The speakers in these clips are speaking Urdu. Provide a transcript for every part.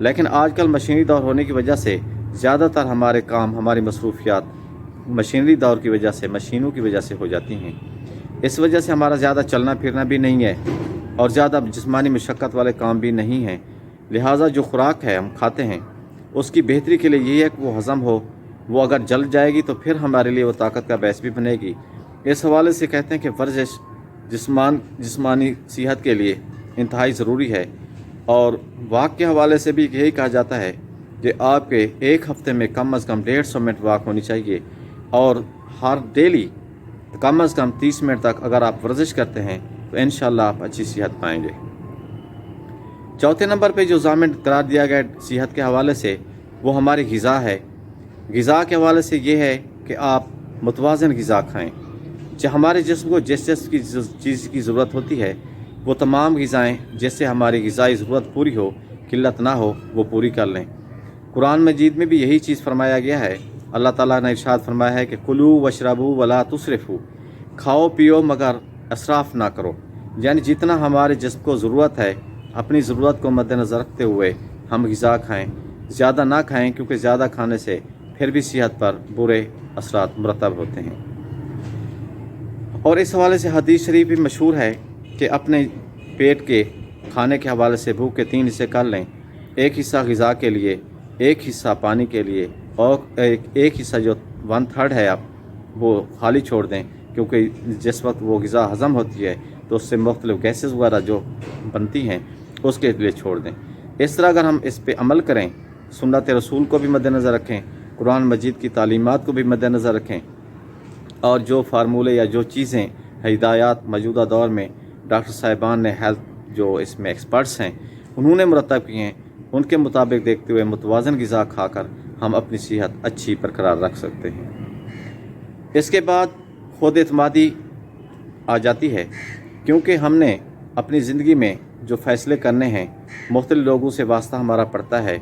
لیکن آج کل مشینری دور ہونے کی وجہ سے زیادہ تر ہمارے کام، ہماری مصروفیات مشینری دور کی وجہ سے، مشینوں کی وجہ سے ہو جاتی ہیں۔ اس وجہ سے ہمارا زیادہ چلنا پھرنا بھی نہیں ہے اور زیادہ جسمانی مشقت والے کام بھی نہیں ہیں۔ لہٰذا جو خوراک ہے ہم کھاتے ہیں اس کی بہتری کے لیے یہ ہے کہ وہ ہضم ہو، وہ اگر جل جائے گی تو پھر ہمارے لیے وہ طاقت کا باعث بھی بنے گی۔ اس حوالے سے کہتے ہیں کہ ورزش جسمانی صحت کے لیے انتہائی ضروری ہے، اور واک کے حوالے سے بھی یہی کہا جاتا ہے کہ آپ کے ایک ہفتے میں کم از کم 150 منٹ واک ہونی چاہیے، اور ہر ڈیلی کم از کم 30 منٹ تک اگر آپ ورزش کرتے ہیں تو انشاءاللہ آپ اچھی صحت پائیں گے۔ چوتھے نمبر پہ جو ضامن قرار دیا گیا صحت کے حوالے سے وہ ہماری غذا ہے۔ غذا کے حوالے سے یہ ہے کہ آپ متوازن غذا کھائیں، جو ہمارے جسم کو جس چیز کی ضرورت ہوتی ہے وہ تمام غذائیں جس سے ہماری غذائی ضرورت پوری ہو، قلت نہ ہو، وہ پوری کر لیں۔ قرآن مجید میں بھی یہی چیز فرمایا گیا ہے۔ اللہ تعالیٰ نے ارشاد فرمایا ہے کہ کلوا واشربوا ولا تسرفوا، کھاؤ پیو مگر اسراف نہ کرو، یعنی جتنا ہمارے جسم کو ضرورت ہے اپنی ضرورت کو مد نظر رکھتے ہوئے ہم غذا کھائیں، زیادہ نہ کھائیں، کیونکہ زیادہ کھانے سے پھر بھی صحت پر برے اثرات مرتب ہوتے ہیں۔ اور اس حوالے سے حدیث شریف بھی مشہور ہے کہ اپنے پیٹ کے کھانے کے حوالے سے بھوک کے 3 حصے کر لیں، ایک حصہ غذا کے لیے، ایک حصہ پانی کے لیے، اور ایک حصہ جو 1/3 ہے آپ وہ خالی چھوڑ دیں، کیونکہ جس وقت وہ غذا ہضم ہوتی ہے تو اس سے مختلف گیسز وغیرہ جو بنتی ہیں اس کے لیے چھوڑ دیں۔ اس طرح اگر ہم اس پہ عمل کریں، سنت رسول کو بھی مد نظر رکھیں، قرآن مجید کی تعلیمات کو بھی مد نظر رکھیں، اور جو فارمولے یا جو چیزیں ہدایات موجودہ دور میں ڈاکٹر صاحبان نے ہیلتھ جو اس میں ایکسپرٹس ہیں انہوں نے مرتب کیے ہیں، ان کے مطابق دیکھتے ہوئے متوازن غذا کھا کر ہم اپنی صحت اچھی برقرار رکھ سکتے ہیں۔ اس کے بعد خود اعتمادی آ جاتی ہے، کیونکہ ہم نے اپنی زندگی میں جو فیصلے کرنے ہیں مختلف لوگوں سے واسطہ ہمارا پڑتا ہے،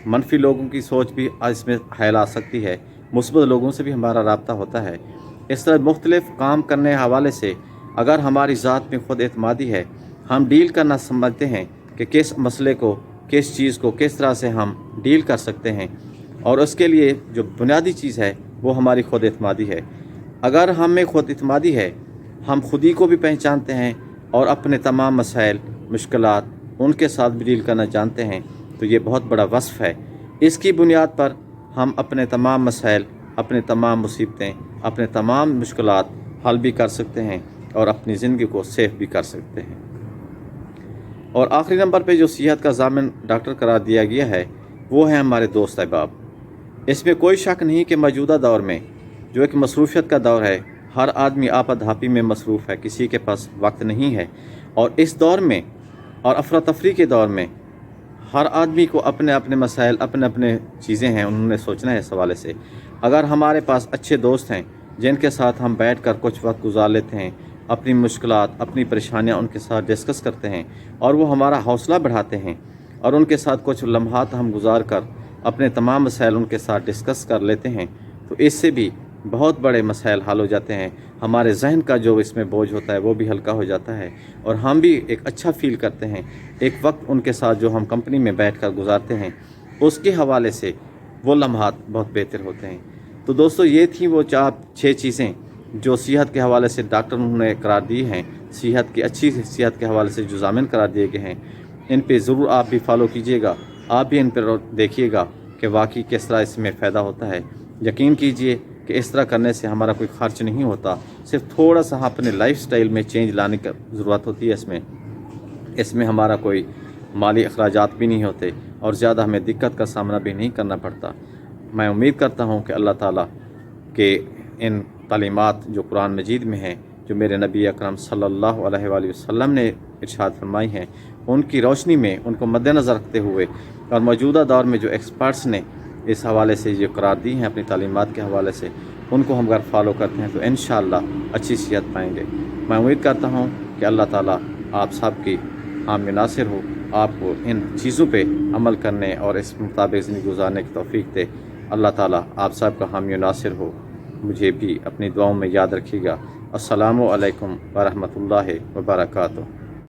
منفی لوگوں کی سوچ بھی اس میں حائل آ سکتی ہے، مثبت لوگوں سے بھی ہمارا رابطہ ہوتا ہے۔ اس طرح مختلف کام کرنے کے حوالے سے اگر ہماری ذات میں خود اعتمادی ہے، ہم ڈیل کرنا سمجھتے ہیں کہ کس مسئلے کو، کس چیز کو کس طرح سے ہم ڈیل کر سکتے ہیں، اور اس کے لیے جو بنیادی چیز ہے وہ ہماری خود اعتمادی ہے۔ اگر ہمیں خود اعتمادی ہے، ہم خود ہی کو بھی پہچانتے ہیں اور اپنے تمام مسائل، مشکلات ان کے ساتھ بھی ڈیل کرنا جانتے ہیں، تو یہ بہت بڑا وصف ہے۔ اس کی بنیاد پر ہم اپنے تمام مسائل، اپنے تمام مصیبتیں، اپنے تمام مشکلات حل بھی کر سکتے ہیں اور اپنی زندگی کو سیف بھی کر سکتے ہیں۔ اور آخری نمبر پہ جو صحت کا ضامن ڈاکٹر قرار دیا گیا ہے وہ ہے ہمارے دوست احباب۔ اس میں کوئی شک نہیں کہ موجودہ دور میں جو ایک مصروفیت کا دور ہے، ہر آدمی آپا دھاپی میں مصروف ہے، کسی کے پاس وقت نہیں ہے، اور اس دور میں اور افراتفری کے دور میں ہر آدمی کو اپنے اپنے مسائل، اپنے اپنے چیزیں ہیں، انہوں نے سوچنا ہے اس حوالے سے۔ اگر ہمارے پاس اچھے دوست ہیں جن کے ساتھ ہم بیٹھ کر کچھ وقت گزار لیتے ہیں، اپنی مشکلات، اپنی پریشانیاں ان کے ساتھ ڈسکس کرتے ہیں، اور وہ ہمارا حوصلہ بڑھاتے ہیں، اور ان کے ساتھ کچھ لمحات ہم گزار کر اپنے تمام مسائل ان کے ساتھ ڈسکس کر لیتے ہیں، تو اس سے بھی بہت بڑے مسائل حل ہو جاتے ہیں۔ ہمارے ذہن کا جو اس میں بوجھ ہوتا ہے وہ بھی ہلکا ہو جاتا ہے، اور ہم بھی ایک اچھا فیل کرتے ہیں۔ ایک وقت ان کے ساتھ جو ہم کمپنی میں بیٹھ کر گزارتے ہیں اس کے حوالے سے وہ لمحات بہت بہتر ہوتے ہیں۔ تو دوستو، یہ تھیں وہ 4-6 چیزیں جو صحت کے حوالے سے ڈاکٹر نے قرار دی ہیں، صحت کی اچھی صحت کے حوالے سے جو ضامن قرار دیے گئے ہیں، ان پہ ضرور آپ بھی فالو کیجئے گا، آپ بھی ان پر دیکھیے گا کہ واقعی کس طرح اس میں فائدہ ہوتا ہے۔ یقین کیجئے کہ اس طرح کرنے سے ہمارا کوئی خرچ نہیں ہوتا، صرف تھوڑا سا اپنے لائف سٹائل میں چینج لانے کی ضرورت ہوتی ہے۔ اس میں ہمارا کوئی مالی اخراجات بھی نہیں ہوتے، اور زیادہ ہمیں دقت کا سامنا بھی نہیں کرنا پڑتا۔ میں امید کرتا ہوں کہ اللہ تعالیٰ کے ان تعلیمات جو قرآن مجید میں ہیں، جو میرے نبی اکرم صلی اللہ علیہ وآلہ وسلم نے ارشاد فرمائی ہیں، ان کی روشنی میں ان کو مد نظر رکھتے ہوئے، اور موجودہ دور میں جو ایکسپرٹس نے اس حوالے سے یہ قرار دی ہیں اپنی تعلیمات کے حوالے سے، ان کو ہم اگر فالو کرتے ہیں تو انشاءاللہ اچھی صحت پائیں گے۔ میں امید کرتا ہوں کہ اللہ تعالیٰ آپ سب کی حامی ناصر ہو، آپ کو ان چیزوں پہ عمل کرنے اور اس مطابق زندگی گزارنے کی توفیق دے۔ اللہ تعالیٰ آپ سب کا حامی ناصر ہو۔ مجھے بھی اپنی دعاؤں میں یاد رکھیے گا۔ السلام علیکم ورحمۃ اللہ وبرکاتہ۔